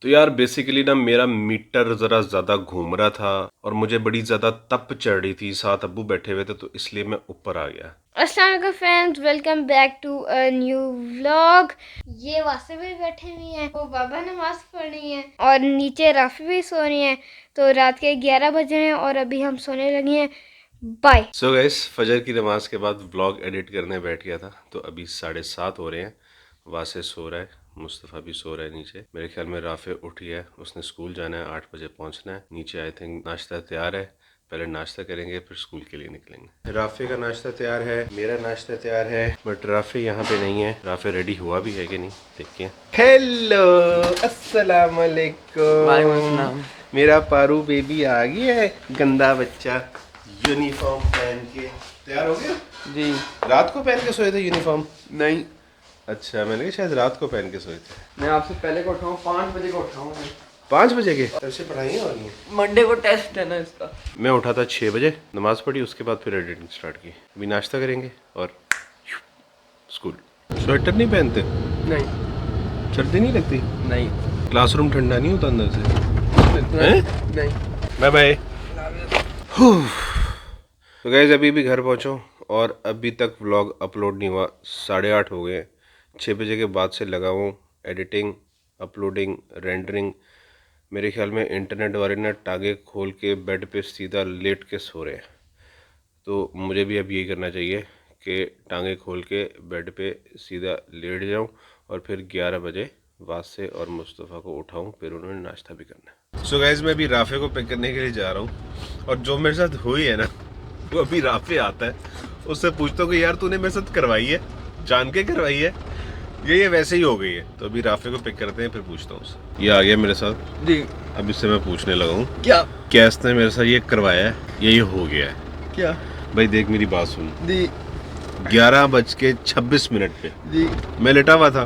तो यार बेसिकली ना मेरा मीटर ज़रा ज़्यादा घूम रहा था और मुझे बड़ी ज़्यादा तप चढ़ रही थी, साथ अब्बू बैठे हुए थे तो इसलिए मैं ऊपर आ गया। अस्सलाम वालेकुम friends, welcome back to a new vlog. ये वासे भी बैठे हुए हैं, वो बाबा नमाज पढ़ रही हैं और नीचे राफी भी सो रही हैं। तो रात के 11 बज रहे हैं और अभी हम सोने लगे हैं। बाय। सो गाइस, फजर की नमाज के बाद व्लॉग एडिट करने बैठ गया था तो अभी 7:30 हो रहे हैं। वासे सो रहा है, मुस्तफ़ा भी सो रहा है नीचे। मेरे ख्याल में राफे उठी है, उसने स्कूल जाना है, 8 बजे पहुंचना है। नीचे आई थिंक नाश्ता तैयार है, पहले नाश्ता करेंगे फिर स्कूल के लिए निकलेंगे। राफे का नाश्ता तैयार है, मेरा नाश्ता तैयार है, बट राफे यहाँ पे नहीं है। राफे रेडी हुआ भी है कि नहीं देखते हैं। हेलो, अस्सलाम वालेकुम। मेरा पारू बेबी आ गया है, गंदा बच्चा। यूनिफॉर्म पहन के तैयार हो गया जी। रात को पहन के सोए थे यूनिफॉर्म? नहीं, अच्छा, मैंने कहा शायद रात को पहन के सोए थे। मैं आपसे पहले को उठाऊँ, 5 बजे को उठाऊँ। 5 बजे के? तब से पढ़ाई हो रही है। मंडे को टेस्ट है ना इसका। मैं उठा था 6 बजे, नमाज पढ़ी, उसके बाद फिर एडिटिंग स्टार्ट की। अभी नाश्ता करेंगे और स्कूल। स्वेटर नहीं पहनते? नहीं सर्दी नहीं लगती? नहीं क्लासरूम ठंडा नहीं होता अंदर से? हैं? नहीं। Bye bye. तो गाइस अभी भी घर पहुंचो और अभी तक व्लॉग अपलोड नहीं हुआ। 8:30 हो गए। 6 बजे के बाद से लगा हूँ एडिटिंग, अपलोडिंग, रेंडरिंग। मेरे ख्याल में इंटरनेट वाले ना टांगे खोल के बेड पे सीधा लेट के सो रहे हैं, तो मुझे भी अब यही करना चाहिए कि टांगे खोल के बेड पे सीधा लेट जाऊं और फिर 11 बजे वासे और मुस्तफ़ा को उठाऊं, फिर उन्होंने नाश्ता भी करना है। सो गाइस, मैं अभी राफे को पिक करने के लिए जा रहा हूं और जो मेरे साथ हुई है ना, वो अभी राफे आता है उससे पूछता हूँ कि यार तूने मेरे साथ करवाई है, जान के करवाई है, ये वैसे ही हो गई है। तो अभी राफे को पिक करते हैं, फिर पूछता हूँ उससे। ये आ गया मेरे साथ जी। अब इससे मैं पूछने लगा हूँ क्या इसने मेरे साथ ये करवाया है, ये हो गया है क्या? भाई देख मेरी बात सुन। जी 11:26 पे जी। मैं लेटा हुआ था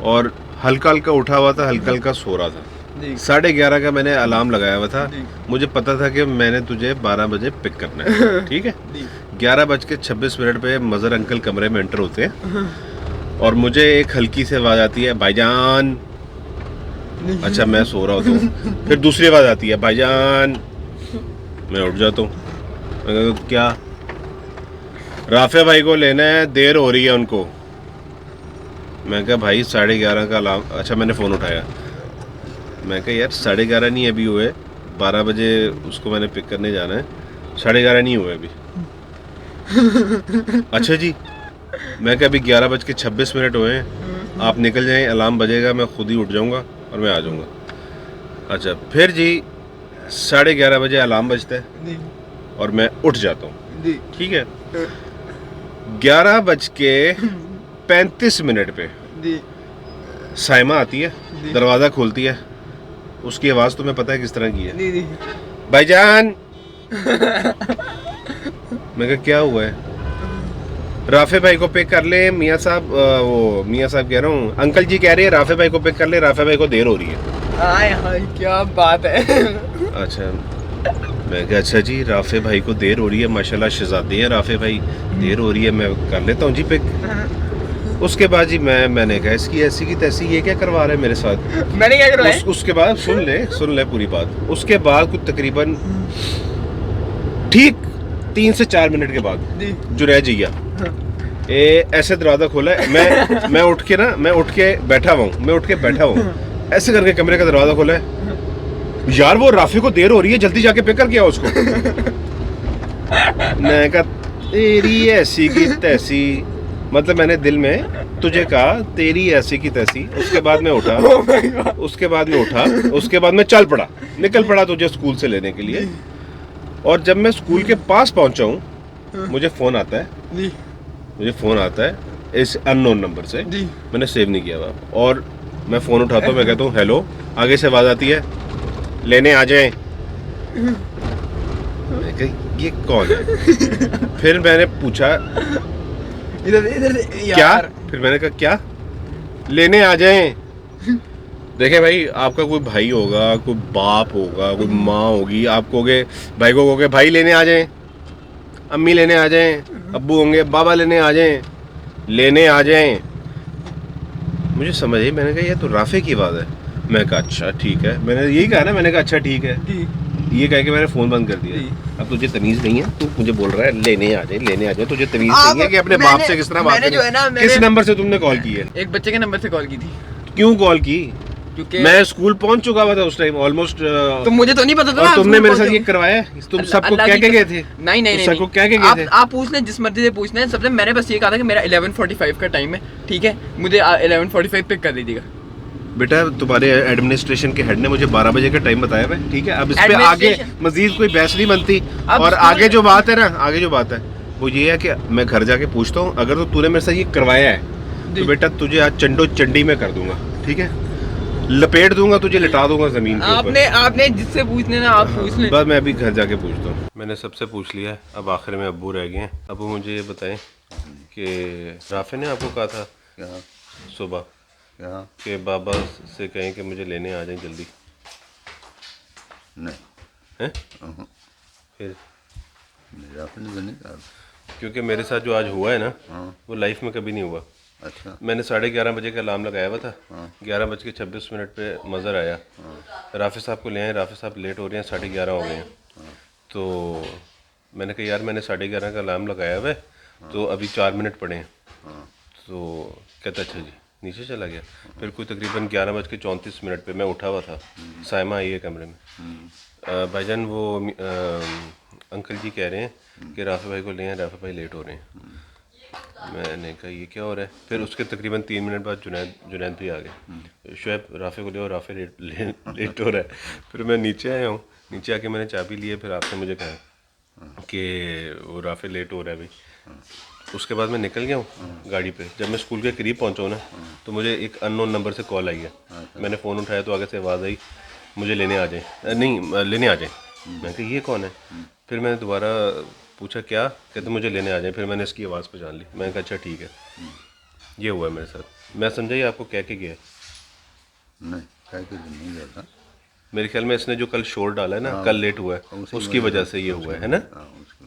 और हल्का हल्का उठा हुआ था, हल्का हल्का सो रहा था। जी 11:30 का मैंने अलार्म लगाया हुआ था। जी। मुझे पता था कि मैंने तुझे 12 बजे पिक करना है, ठीक है। जी 11:26 पे मजर अंकल कमरे में एंटर होते हैं और मुझे एक हल्की सी आवाज़ आती है, भाईजान। अच्छा, मैं सो रहा होता हूँ। फिर दूसरी आवाज़ आती है, भाईजान। मैं उठ जाता हूँ। मैं कहता हूँ, क्या? राफे भाई को लेना है, देर हो रही है उनको। मैं कहा भाई 11:30 का अलार्म। अच्छा, मैंने फ़ोन उठाया। मैं कहा यार 11:30 नहीं अभी हुए, 12 बजे उसको मैंने पिक करने जाना है, 11:30 नहीं हुए अभी। अच्छा जी। मैं कहा अभी 11:26 हुए हैं, आप निकल जाएं, अलार्म बजेगा, मैं खुद ही उठ जाऊंगा और मैं आ जाऊंगा। अच्छा, फिर जी 11:30 बजे अलार्म बजता है जी और मैं उठ जाता हूँ, जी। ठीक है। 11:35 पे जी साइमा आती है, दरवाज़ा खोलती है। उसकी आवाज़ तुम्हें पता है किस तरह की है? जी जी। भाईजान। मैं कहा क्या हुआ है? राफे भाई को पिक कर ले मियाँ साहब। वो मियाँ साहब कह रहा हूँ, अंकल जी कह रहे हैं राफे भाई को पिक कर ले, राफे भाई को देर हो रही है। हाय हाय, क्या बात है। अच्छा, मैं कहा अच्छा जी, राफे भाई को देर हो रही है, माशाल्लाह शहजादे हैं राफे भाई, देर हो रही है, मैं कर लेता हूँ जी पिक। उसके बाद जी मैंने कहा इसकी ऐसी की तैसी, ये क्या करवा रहा है मेरे साथ। मैंने क्या करवाया? उसके बाद सुन ले पूरी बात। उसके बाद कुछ तकरीबन ठीक 3 से 4 मिनट के बाद जी जो रह जइया ऐसे दरवाज़ा खोला है। मैं उठ के बैठा हुआ हूँ, ऐसे करके कमरे का दरवाज़ा खोला है। यार वो राफी को देर हो रही है, जल्दी जाके पिक कर के आओ उसको। मैं कहा तेरी ऐसी की तैसी, मतलब मैंने दिल में तुझे कहा तेरी ऐसी की तैसी। उसके बाद मैं उठा, उसके बाद मैं चल पड़ा, निकल पड़ा तुझे स्कूल से लेने के लिए। और जब मैं स्कूल के पास पहुंचा हूँ, मुझे फ़ोन आता है इस अननोन नंबर से। जी। मैंने सेव नहीं किया हुआ और मैं फ़ोन उठाता हूँ, मैं कहता हूँ हेलो। आगे से आवाज़ आती है, लेने आ जाएं। मैं कहा ये कौन है? फिर मैंने पूछा इधर क्या? फिर मैंने कहा क्या? लेने आ जाएं। देखें भाई, आपका कोई भाई होगा, कोई बाप होगा, कोई माँ होगी, आप कहोगे भाई को, कहोगे भाई लेने आ जाएं, अम्मी लेने आ जाएं, अब्बू होंगे बाबा लेने आ जाएं, लेने आ जाएं। मुझे समझ आई, मैंने कहा ये तो राफे की आवाज़ है। मैं कहा अच्छा ठीक है, मैंने यही कहा ना, मैंने कहा अच्छा ठीक है, ये कह के मैंने फ़ोन बंद कर दिया। अब तुझे तमीज़ नहीं है, तू मुझे बोल रहा है लेने आ जाए, तुझे तमीज़ नहीं है कि अपने बाप से किस तरह बात मैंने जो है ना, किस नंबर से तुमने कॉल की है? एक बच्चे के नंबर से कॉल की थी। क्यों कॉल की? क्योंकि मैं स्कूल पहुंच चुका हुआ था उस टाइम ऑलमोस्ट। तो मुझे तो नहीं पता था और ना, तुमने स्कूल मेरे साथ पहुंचे। ये करवाया? तुम सबको अल्लाह क्या की क्या गए कसम। थे? नहीं नहीं नहीं सबको क्या क्या गए थे? आप पूछ लें, जिस मर्जी से पूछना है। सबसे मैंने बस ये कहा था कि मेरा 11:45 का टाइम है, ठीक है, मुझे 11:45 पिक कर दीजिएगा। बेटा तुम्हारे एडमिनिस्ट्रेशन के हेड ने मुझे 12 बजे का टाइम बताया है, ठीक है। अब इस पे आगे Administration- मजीद कोई बहस नहीं बनती। अब और स्कूल- आगे जो बात है ना, आगे जो बात है वो ये है कि मैं घर जाके पूछता हूँ, अगर तो तूने मेरे साथ ये करवाया है तो बेटा तुझे आज चंडो चंडी में कर दूंगा, ठीक है, लपेट दूंगा तुझे, लिटा दूंगा जमीन के ऊपर। आपने जिससे पूछने ना आप पूछ लें। बस मैं अभी घर जाके पूछता हूँ। मैंने सबसे पूछ लिया है, अब आखिर में अब्बू रह गए हैं। अब्बू मुझे ये बताएं कि राफे ने आपको कहा था क्या सुबह क्या कि बाबा से कहें कि मुझे लेने आ जाएं जल्दी, नहीं हैं? अहं, फिर मेरा अपने तो नहीं कहा। क्योंकि मेरे साथ जो आज हुआ है ना, हाँ वो लाइफ में कभी नहीं हुआ। अच्छा मैंने 11:30 बजे का अलार्म लगाया हुआ था, हाँ 11:26 पे मज़र आया, राफे साहब को ले आए, राफे साहब लेट हो रहे हैं, 11:30 हो गए हैं। तो मैंने कहा यार मैंने 11:30 का अलार्म लगाया हुआ है, तो अभी 4 मिनट पड़े हैं। हाँ तो कहता अच्छा जी, नीचे चला गया। फिर कोई तकरीबन 11:34 पे मैं उठा हुआ था, सायमा आई है कमरे में। भाईजान वो अंकल जी कह रहे हैं कि राफे भाई को ले आए, राफे भाई लेट हो रहे हैं। मैंने कहा ये क्या हो रहा है? फिर उसके तकरीबन 3 मिनट बाद जुनैद भी आ गए, शुएब राफे को ले आओ, राफे लेट हो रहा है। फिर मैं नीचे आया हूँ, नीचे आके मैंने चाबी ली है, फिर आपने मुझे कहा कि वो राफे लेट हो रहा है भाई। उसके बाद मैं निकल गया हूँ गाड़ी पे। जब मैं स्कूल के करीब पहुँचा हूँ ना, तो मुझे एक अननोन नंबर से कॉल आई है। मैंने फ़ोन उठाया तो आगे से आवाज़ आई मुझे लेने आ जाए, नहीं लेने आ जाए। मैंने कहा ये कौन है? फिर मैंने दोबारा पूछा क्या? कहते मुझे लेने आ जाए। फिर मैंने इसकी आवाज़ पहचान ली। मैंने कहा अच्छा ठीक है। ये हुआ है मेरे साथ। मैं समझा ये आपको कह के गया है। नहीं क्या कि नहीं जाता। मेरे ख्याल में इसने जो कल शोर डाला है ना, कल लेट हुआ है, उसकी वजह से ये हुआ है ना? हाँ उसको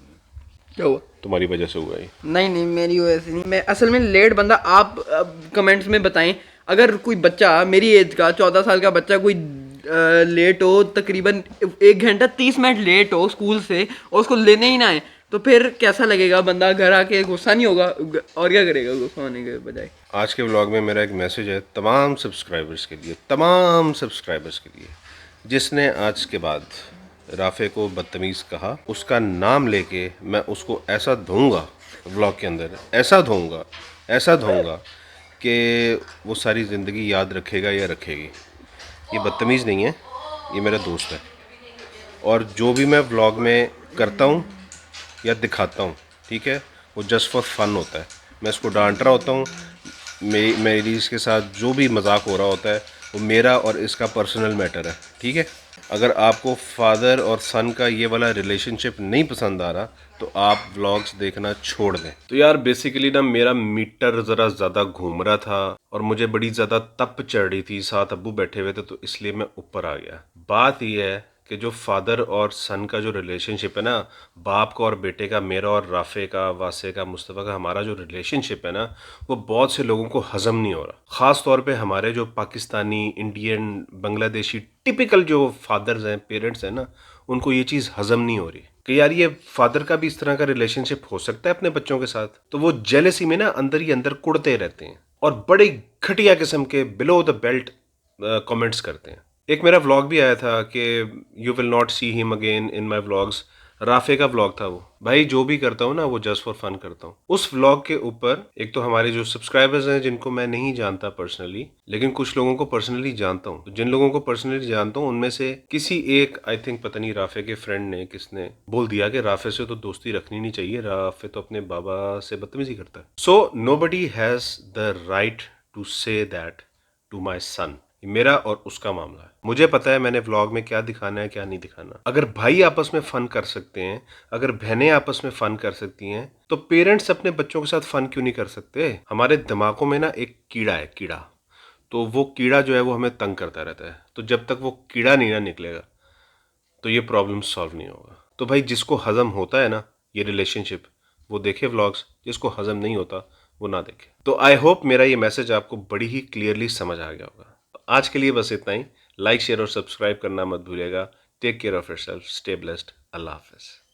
क्या हुआ? तुम्हारी वजह से हुआ है। नहीं नहीं मेरी वजह से नहीं। मैं असल में लेट बंदा। आप कमेंट्स में बताएं, अगर कोई बच्चा मेरी एज का 14 साल का बच्चा कोई लेट हो, तकरीबन 1 घंटा 30 मिनट लेट हो स्कूल से, और उसको लेने ही ना आए, तो फिर कैसा लगेगा? बंदा घर आके गुस्सा नहीं होगा? और क्या करेगा गुस्सा होने के बजाय? आज के व्लॉग में मेरा एक मैसेज है तमाम सब्सक्राइबर्स के लिए, तमाम सब्सक्राइबर्स के लिए, जिसने आज के बाद राफे को बदतमीज़ कहा, उसका नाम लेके मैं उसको ऐसा धोऊंगा व्लॉग के अंदर, ऐसा धोऊंगा कि वो सारी ज़िंदगी याद रखेगा या रखेगी। ये बदतमीज़ नहीं है, ये मेरा दोस्त है। और जो भी मैं व्लॉग में करता हूँ या दिखाता हूँ, ठीक है, वो जस्ट फॉर फन होता है। मैं इसको डांट रहा होता हूँ, मेरी इसके साथ जो भी मजाक हो रहा होता है वो मेरा और इसका पर्सनल मैटर है, ठीक है। अगर आपको फादर और सन का ये वाला रिलेशनशिप नहीं पसंद आ रहा तो आप व्लॉग्स देखना छोड़ दें। तो यार बेसिकली ना मेरा मीटर ज़रा ज़्यादा घूम रहा था और मुझे बड़ी ज़्यादा तप चढ़ रही थी, साथ अब्बू बैठे हुए थे, तो इसलिए मैं ऊपर आ गया। बात यह है कि जो फादर और सन का जो रिलेशनशिप है ना, बाप का और बेटे का, मेरा और राफे का, वासे का, मुस्तफ़ा का, हमारा जो रिलेशनशिप है ना, वो बहुत से लोगों को हज़म नहीं हो रहा। ख़ास तौर पे हमारे जो पाकिस्तानी, इंडियन, बांग्लादेशी टिपिकल जो फादर्स हैं, पेरेंट्स हैं ना, उनको ये चीज़ हज़म नहीं हो रही कि यार ये फादर का भी इस तरह का रिलेशनशिप हो सकता है अपने बच्चों के साथ। तो वो जेलसी में ना अंदर ही अंदर कुड़ते रहते हैं और बड़े घटिया किस्म के बिलो द बेल्ट कमेंट्स करते हैं। एक मेरा व्लॉग भी आया था कि you will not see him again in my vlogs. Rafe का व्लॉग था वो। भाई जो भी करता हूँ ना वो जस्ट फॉर फन करता हूँ। उस व्लॉग के ऊपर एक तो हमारे जो सब्सक्राइबर्स हैं जिनको मैं नहीं जानता पर्सनली, लेकिन कुछ लोगों को पर्सनली जानता हूँ। तो जिन लोगों को पर्सनली जानता हूँ उनमें से किसी एक, आई थिंक पता नहीं राफे के फ्रेंड ने किसने बोल दिया कि राफे से तो दोस्ती रखनी नहीं चाहिए, राफे तो अपने बाबा से बदतमीजी करता है। So nobody has the right to say that to my son. मेरा और उसका मामला है। मुझे पता है मैंने व्लॉग में क्या दिखाना है क्या नहीं दिखाना। अगर भाई आपस में फन कर सकते हैं, अगर बहनें आपस में फन कर सकती हैं, तो पेरेंट्स अपने बच्चों के साथ फन क्यों नहीं कर सकते? हमारे दिमागों में ना एक कीड़ा है, कीड़ा। तो वो कीड़ा जो है वो हमें तंग करता रहता है। तो जब तक वो कीड़ा नहीं ना निकलेगा तो ये प्रॉब्लम सॉल्व नहीं होगा। तो भाई जिसको हजम होता है ना ये रिलेशनशिप, वो देखे व्लॉग्स, जिसको हजम नहीं होता वो ना देखे। तो आई होप मेरा ये मैसेज आपको बड़ी ही क्लियरली समझ आ गया होगा। आज के लिए बस इतना ही। लाइक शेयर और सब्सक्राइब करना मत भूलिएगा। Take care of yourself, stay blessed, अल्लाह हाफिज़।